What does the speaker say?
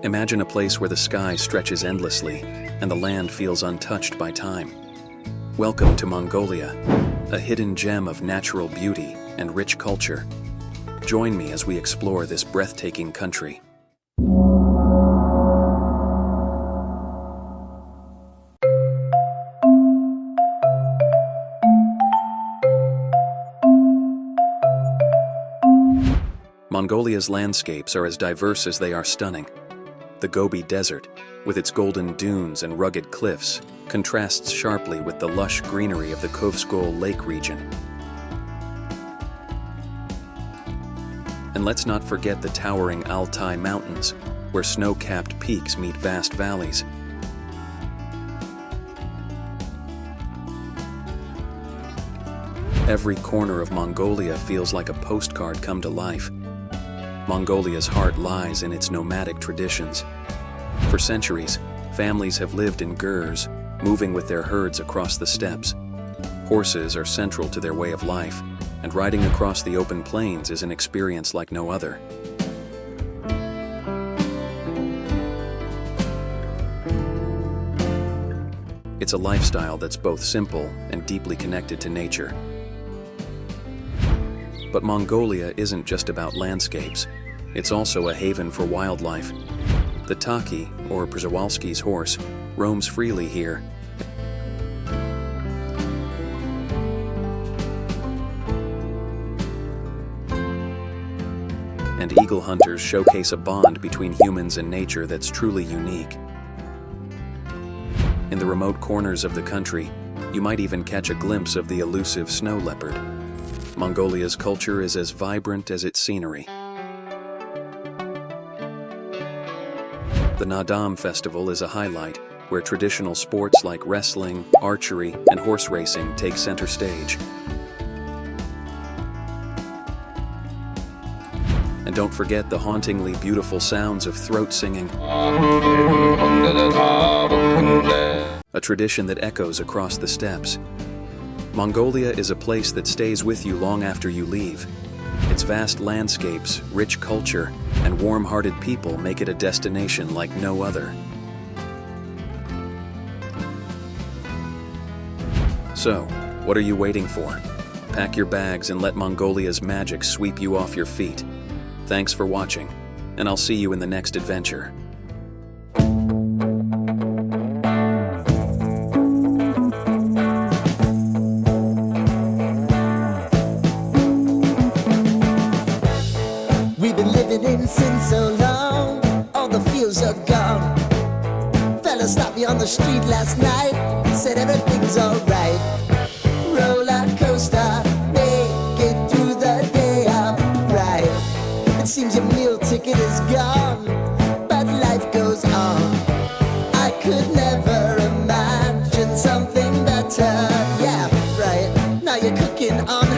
Imagine a place where the sky stretches endlessly and the land feels untouched by time. Welcome to Mongolia, a hidden gem of natural beauty and rich culture. Join me as we explore this breathtaking country. Mongolia's landscapes are as diverse as they are stunning. The Gobi Desert, with its golden dunes and rugged cliffs, contrasts sharply with the lush greenery of the Kovsgol Lake region. And let's not forget the towering Altai Mountains, where snow-capped peaks meet vast valleys. Every corner of Mongolia feels like a postcard come to life. Mongolia's heart lies in its nomadic traditions. For centuries, families have lived in gurs, moving with their herds across the steppes. Horses are central to their way of life, and riding across the open plains is an experience like no other. It's a lifestyle that's both simple and deeply connected to nature. But Mongolia isn't just about landscapes. It's also a haven for wildlife. The taki, or Przewalski's horse, roams freely here. And eagle hunters showcase a bond between humans and nature that's truly unique. In the remote corners of the country, you might even catch a glimpse of the elusive snow leopard. Mongolia's culture is as vibrant as its scenery. The Nadam Festival is a highlight, where traditional sports like wrestling, archery, and horse racing take center stage. And don't forget the hauntingly beautiful sounds of throat singing, a tradition that echoes across the steppes. Mongolia is a place that stays with you long after you leave. Its vast landscapes, rich culture, and warm-hearted people make it a destination like no other. So, what are you waiting for? Pack your bags and let Mongolia's magic sweep you off your feet. Thanks for watching, and I'll see you in the next adventure. Sin so long, all the fields are gone. Fella stopped me on the street last night, said everything's alright. Roller coaster, make it through the day, I'm right. It seems your meal ticket is gone, but life goes on. I could never imagine something better. Yeah, right, now you're cooking on